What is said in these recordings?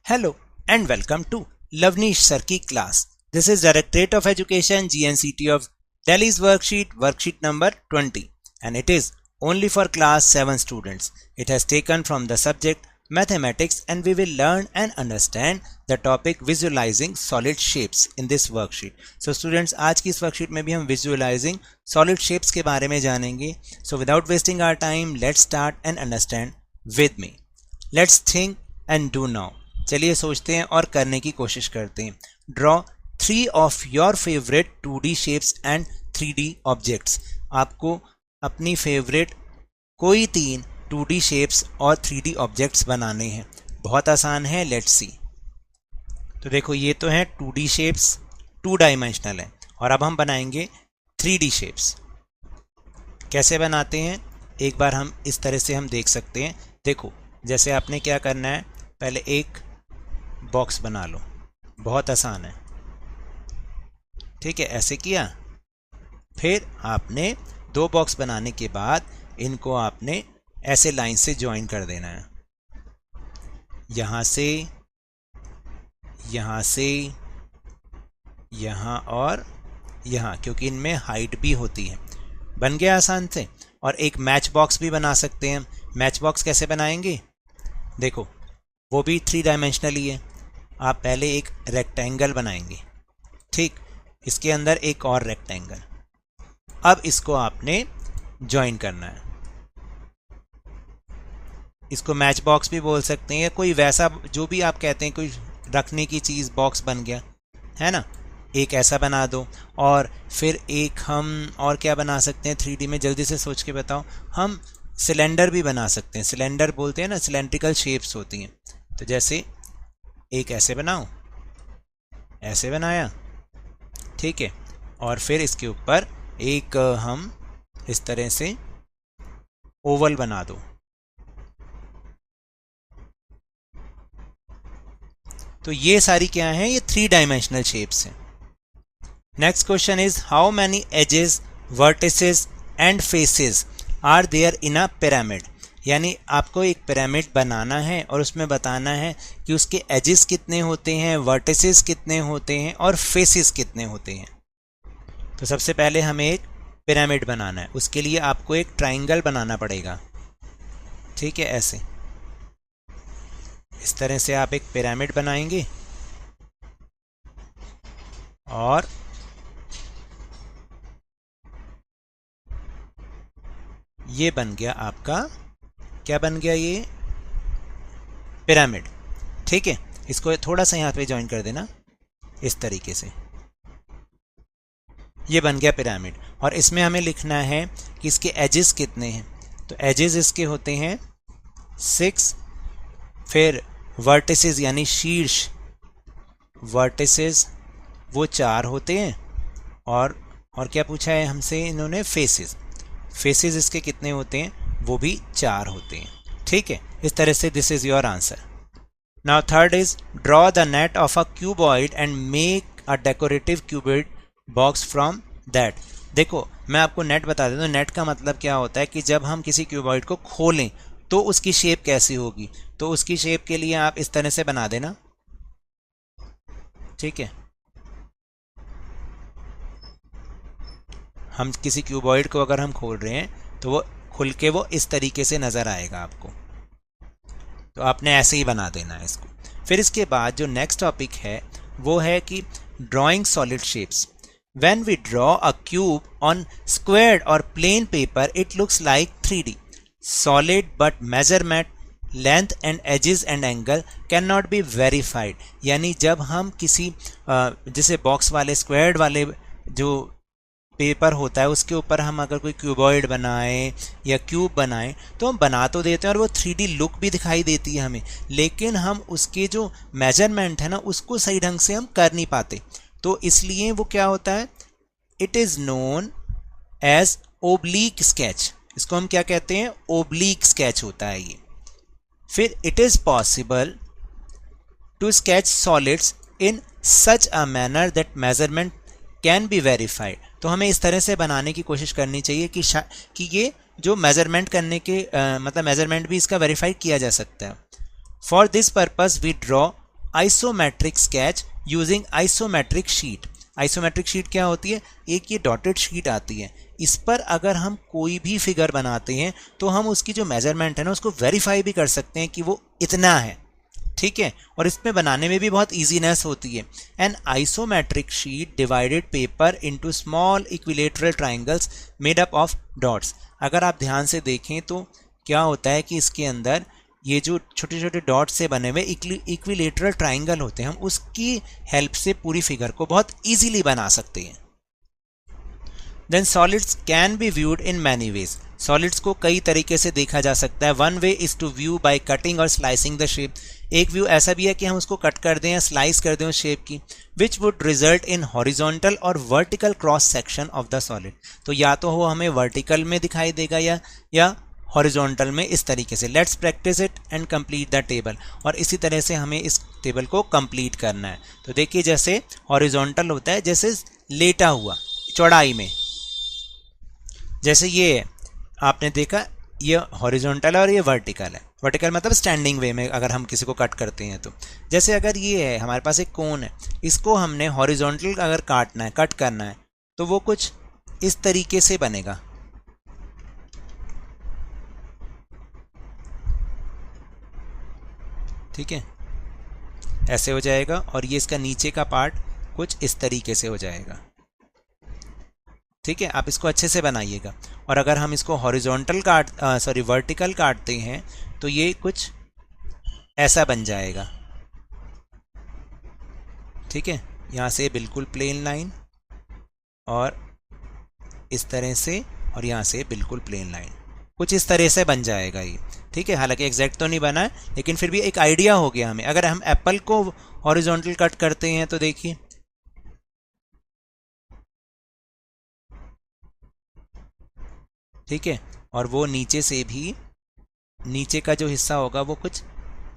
Hello and welcome to Lavnish Sir ki class. This is Directorate of Education GNCT of Delhi's worksheet number 20, and it is only for class 7 students. It has taken from the subject mathematics, and we will learn and understand the topic visualizing solid shapes in this worksheet. So students, आज की इस worksheet में भी हम visualizing solid shapes के बारे में जानेंगे. So without wasting our time, let's start and understand with me. Let's think and do now. चलिए सोचते हैं और करने की कोशिश करते हैं. Draw 3 of your favorite 2D shapes and 3D objects. आपको अपनी फेवरेट कोई 3 2D shapes और 3D objects बनाने हैं. बहुत आसान है. Let's see. तो देखो, ये तो है 2D shapes, 2 डायमेंशनल है, और अब हम बनाएंगे 3D shapes. कैसे बनाते हैं एक बार हम इस तरह से हम देख सकते हैं. देखो, जैसे आपने क्या करना है, पहले एक बॉक्स बना लो. बहुत आसान है. ठीक है, ऐसे किया. फिर आपने 2 बॉक्स बनाने के बाद इनको आपने ऐसे लाइन से ज्वाइन कर देना है. यहाँ से, यहाँ से, यहाँ और यहाँ, क्योंकि इनमें हाइट भी होती है. बन गया आसान से. और एक मैच बॉक्स भी बना सकते हैं. मैच बॉक्स कैसे बनाएंगे? देखो, वो भी 3 डायमेंशनल ही है. आप पहले एक रेक्टेंगल बनाएंगे. ठीक, इसके अंदर एक और रेक्टेंगल. अब इसको आपने ज्वाइन करना है. इसको मैच बॉक्स भी बोल सकते हैं, कोई वैसा जो भी आप कहते हैं, कोई रखने की चीज़ बॉक्स बन गया है ना. एक ऐसा बना दो. और फिर एक हम और क्या बना सकते हैं 3D में, जल्दी से सोच के बताओ. हम सिलेंडर भी बना सकते हैं. सिलेंडर बोलते हैं ना, सिलेंड्रिकल शेप्स होती हैं. तो जैसे एक ऐसे बनाओ, ऐसे बनाया. ठीक है, और फिर इसके ऊपर एक हम इस तरह से ओवल बना दो. तो ये सारी क्या है, ये 3 डायमेंशनल शेप्स हैं. Next question is how many edges, vertices and faces are there in a pyramid. यानी आपको एक पिरामिड बनाना है और उसमें बताना है कि उसके एजेस कितने होते हैं, वर्टिसेस कितने होते हैं और फेसेस कितने होते हैं. तो सबसे पहले हमें एक पिरामिड बनाना है. उसके लिए आपको एक ट्राइंगल बनाना पड़ेगा. ठीक है, ऐसे इस तरह से आप एक पिरामिड बनाएंगे. और ये बन गया आपका, क्या बन गया, ये पिरामिड. ठीक है, इसको थोड़ा सा यहाँ पे ज्वाइन कर देना इस तरीके से. ये बन गया पिरामिड. और इसमें हमें लिखना है कि इसके एजेस कितने हैं. तो एजेस इसके होते हैं 6. फिर वर्टिसेस यानी शीर्ष, वर्टिसेस वो 4 होते हैं. और क्या पूछा है हमसे इन्होंने, फेसेस. फेसेस इसके कितने होते हैं, वो भी 4 होते हैं. ठीक है, इस तरह से this is your answer. Now third is draw the net of a cuboid and make a decorative cuboid box from that. देखो, मैं आपको नेट बता देता हूँ. नेट का मतलब क्या होता है कि जब हम किसी क्यूबॉइड को खोलें तो उसकी शेप कैसी होगी. तो उसकी शेप के लिए आप इस तरह से बना देना. ठीक है, हम किसी क्यूबॉइड को अगर हम खोल रहे हैं तो वो खुल के वो इस तरीके से नज़र आएगा आपको. तो आपने ऐसे ही बना देना है इसको. फिर इसके बाद जो नेक्स्ट टॉपिक है वो है कि drawing solid shapes. When we draw a cube on squared और plain paper it looks like 3D solid, but measurement, length and edges and angle can not be verified. यानी जब हम किसी जैसे बॉक्स वाले स्क्वायर्ड वाले जो पेपर होता है उसके ऊपर हम अगर कोई क्यूबॉइड बनाएं या क्यूब बनाएं तो हम बना तो देते हैं और वो 3D लुक भी दिखाई देती है हमें, लेकिन हम उसके जो मेजरमेंट है ना उसको सही ढंग से हम कर नहीं पाते. तो इसलिए वो क्या होता है, it is known as oblique sketch. इसको हम क्या कहते हैं, ओब्लीक स्केच होता है ये. फिर it is possible to sketch solids in such a manner that measurement can be verified. तो हमें इस तरह से बनाने की कोशिश करनी चाहिए कि ये जो मेजरमेंट करने के मतलब मेजरमेंट भी इसका वेरीफाई किया जा सकता है. For this purpose we draw isometric sketch using isometric sheet. Isometric sheet क्या होती है? एक ये डॉटेड शीट आती है, इस पर अगर हम कोई भी फिगर बनाते हैं तो हम उसकी जो मेजरमेंट है ना उसको वेरीफाई भी कर सकते हैं कि वो इतना है, ठीक है। और इसमें बनाने में भी बहुत ईजीनेस होती है। An isometric sheet divided paper into small equilateral triangles made up of dots. अगर आप ध्यान से देखें तो क्या होता है कि इसके अंदर ये जो छोटे छोटे डॉट से बने हुए इक्विलेटरल ट्राइंगल होते हैं, हम उसकी हेल्प से पूरी फिगर को बहुत ईजीली बना सकते हैं। Then solids can be viewed in many ways. Solids को कई तरीके से देखा जा सकता है। One way is to view by cutting और स्लाइसिंग द शेप। एक व्यू ऐसा भी है कि हम उसको कट कर दें या स्लाइस कर दें उस शेप की, which would result in horizontal और vertical cross section of the solid. तो या तो वो हमें वर्टिकल में दिखाई देगा या हॉरिजॉन्टल में, इस तरीके से। Let's practice it and complete the table. और इसी तरह से हमें इस टेबल को कंप्लीट करना है। तो देखिए, जैसे हॉरिजॉन्टल होता है जैसे लेटा हुआ चौड़ाई में, जैसे ये आपने देखा ये हॉरिजॉन्टल है और ये वर्टिकल है। वर्टिकल मतलब स्टैंडिंग वे में अगर हम किसी को कट करते हैं तो। जैसे अगर ये है हमारे पास एक कोन है, इसको हमने हॉरिजॉन्टल अगर काटना है, कट करना है, तो वो कुछ इस तरीके से बनेगा, ठीक है, ऐसे हो जाएगा। और ये इसका नीचे का पार्ट कुछ इस तरीके से हो जाएगा, ठीक है। आप इसको अच्छे से बनाइएगा। और अगर हम इसको हॉरिजॉन्टल वर्टिकल काटते हैं तो ये कुछ ऐसा बन जाएगा, ठीक है। यहाँ से बिल्कुल प्लेन लाइन और इस तरह से, और यहाँ से बिल्कुल प्लेन लाइन, कुछ इस तरह से बन जाएगा ये, ठीक है। हालांकि एग्जैक्ट तो नहीं बना है, लेकिन फिर भी एक आइडिया हो गया हमें। अगर हम एप्पल को हॉरिजॉन्टल कट करते हैं तो देखिए, ठीक है, और वो नीचे से भी, नीचे का जो हिस्सा होगा वो कुछ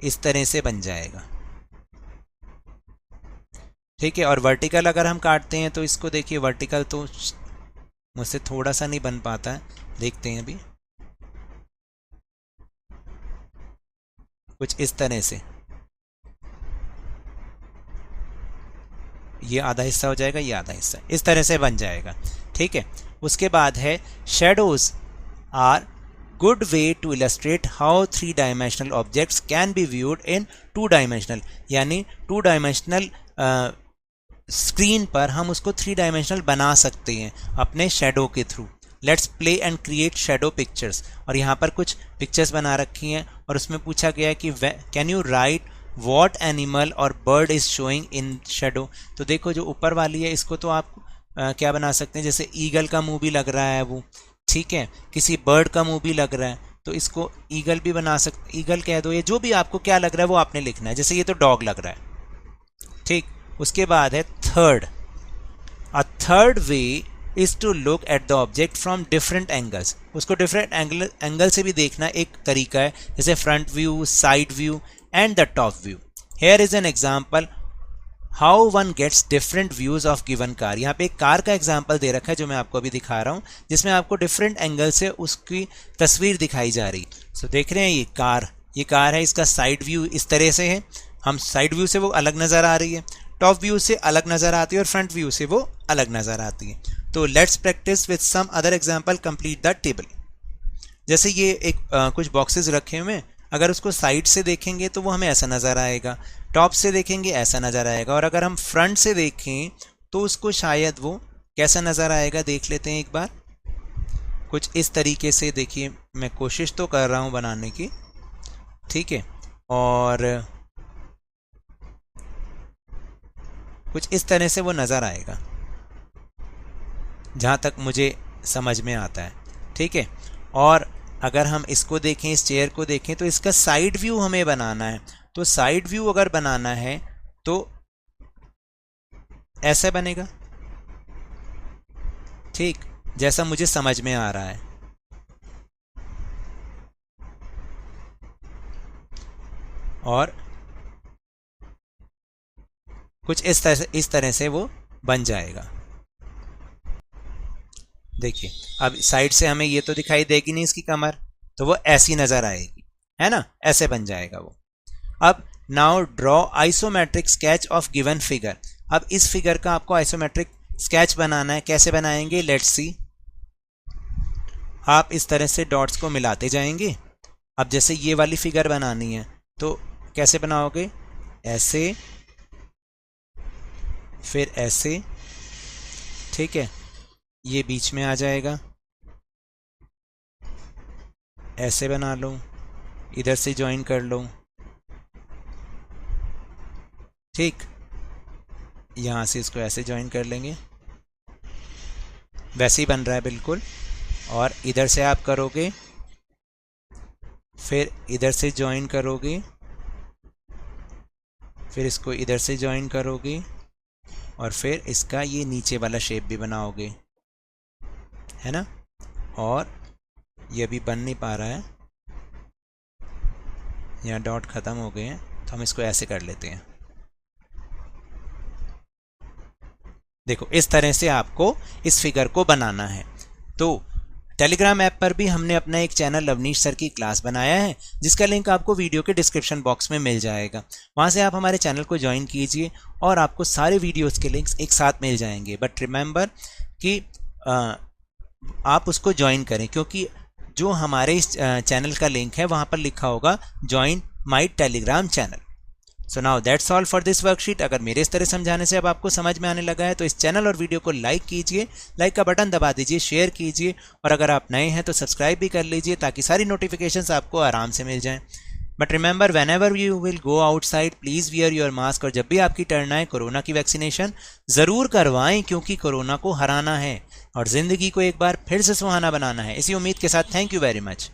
इस तरह से बन जाएगा, ठीक है। और वर्टिकल अगर हम काटते हैं तो इसको देखिए, वर्टिकल तो मुझसे थोड़ा सा नहीं बन पाता है, देखते हैं अभी, कुछ इस तरह से ये आधा हिस्सा हो जाएगा, ये आधा हिस्सा, इस तरह से बन जाएगा, ठीक है। उसके बाद है shadows are good way to illustrate how 3 dimensional objects can be viewed in 2 dimensional. यानी 2 डायमेंशनल स्क्रीन पर हम उसको 3 डायमेंशनल बना सकते हैं अपने शेडो के through. Let's play and create shadow pictures. और यहाँ पर कुछ पिक्चर्स बना रखी हैं और उसमें पूछा गया है कि can you write what animal और bird is showing in shadow. तो देखो, जो ऊपर वाली है इसको तो आप क्या बना सकते हैं, जैसे ईगल का मुंह भी लग रहा है वो, ठीक है, किसी बर्ड का मुंह भी लग रहा है, तो इसको ईगल भी बना सकते, ईगल कह दो, ये जो भी आपको क्या लग रहा है वो आपने लिखना है। जैसे ये तो डॉग लग रहा है, ठीक। उसके बाद है third, a third way is to look at the object from different angles. उसको डिफरेंट एंगल से भी देखना एक तरीका है, जैसे front view, side view and the top view. Here is an example how one gets different views of given car. यहाँ पे एक कार का एग्जाम्पल दे रखा है जो मैं आपको अभी दिखा रहा हूँ, जिसमें आपको डिफरेंट एंगल से उसकी तस्वीर दिखाई जा रही। सो देख रहे हैं ये कार है, इसका साइड व्यू इस तरह से है, हम साइड व्यू से वो अलग नज़र आ रही है, टॉप व्यू से अलग नज़र आती है और फ्रंट व्यू से वो अलग नज़र आती है। तो let's practise with some other example, complete the table. जैसे ये एक कुछ बॉक्सेस रखे हुए हैं, अगर उसको साइड से देखेंगे तो वो हमें ऐसा नज़र आएगा, टॉप से देखेंगे ऐसा नज़र आएगा, और अगर हम फ्रंट से देखें तो उसको शायद वो कैसा नज़र आएगा, देख लेते हैं एक बार। कुछ इस तरीके से देखिए, मैं कोशिश तो कर रहा हूँ बनाने की, ठीक है, और कुछ इस तरह से वो नज़र आएगा जहाँ तक मुझे समझ में आता है, ठीक है। और अगर हम इसको देखें, इस चेयर को देखें, तो इसका साइड व्यू हमें बनाना है। तो साइड व्यू अगर बनाना है तो ऐसा बनेगा, ठीक, जैसा मुझे समझ में आ रहा है। और कुछ इस तरह से वो बन जाएगा। देखिए, अब साइड से हमें ये तो दिखाई देगी नहीं इसकी कमर, तो वो ऐसी नज़र आएगी, है ना, ऐसे बन जाएगा वो। अब now draw isometric sketch of given figure. अब इस फिगर का आपको आइसोमेट्रिक स्केच बनाना है। कैसे बनाएंगे, लेट्स सी। आप इस तरह से डॉट्स को मिलाते जाएंगे। अब जैसे ये वाली फिगर बनानी है तो कैसे बनाओगे, ऐसे, फिर ऐसे, ठीक है, ये बीच में आ जाएगा, ऐसे बना लो, इधर से ज्वाइन कर लो, ठीक, यहाँ से इसको ऐसे ज्वाइन कर लेंगे, वैसे ही बन रहा है बिल्कुल। और इधर से आप करोगे, फिर इधर से ज्वाइन करोगे, फिर इसको इधर से ज्वाइन करोगे, और फिर इसका ये नीचे वाला शेप भी बनाओगे, है ना। और ये अभी बन नहीं पा रहा है, यहाँ डॉट ख़त्म हो गए हैं, तो हम इसको ऐसे कर लेते हैं। देखो इस तरह से आपको इस फिगर को बनाना है। तो टेलीग्राम ऐप पर भी हमने अपना एक चैनल लवनीश सर की क्लास बनाया है, जिसका लिंक आपको वीडियो के डिस्क्रिप्शन बॉक्स में मिल जाएगा। वहाँ से आप हमारे चैनल को ज्वाइन कीजिए और आपको सारे वीडियोस के लिंक्स एक साथ मिल जाएंगे। बट रिमेंबर कि आप उसको ज्वाइन करें, क्योंकि जो हमारे इस चैनल का लिंक है वहाँ पर लिखा होगा join my Telegram channel. So now that's all for this worksheet. अगर मेरे इस तरह समझाने से अब आपको समझ में आने लगा है तो इस चैनल और वीडियो को लाइक कीजिए, लाइक का बटन दबा दीजिए, शेयर कीजिए, और अगर आप नए हैं तो सब्सक्राइब भी कर लीजिए ताकि सारी नोटिफिकेशंस आपको आराम से मिल जाएं। But remember, when ever you will go outside please wear your mask. और जब भी आपकी टर्न आए कोरोना की वैक्सीनेशन ज़रूर करवाएं, क्योंकि कोरोना को हराना है और ज़िंदगी को एक बार फिर से सुहाना बनाना है। इसी उम्मीद के साथ थैंक यू वेरी मच।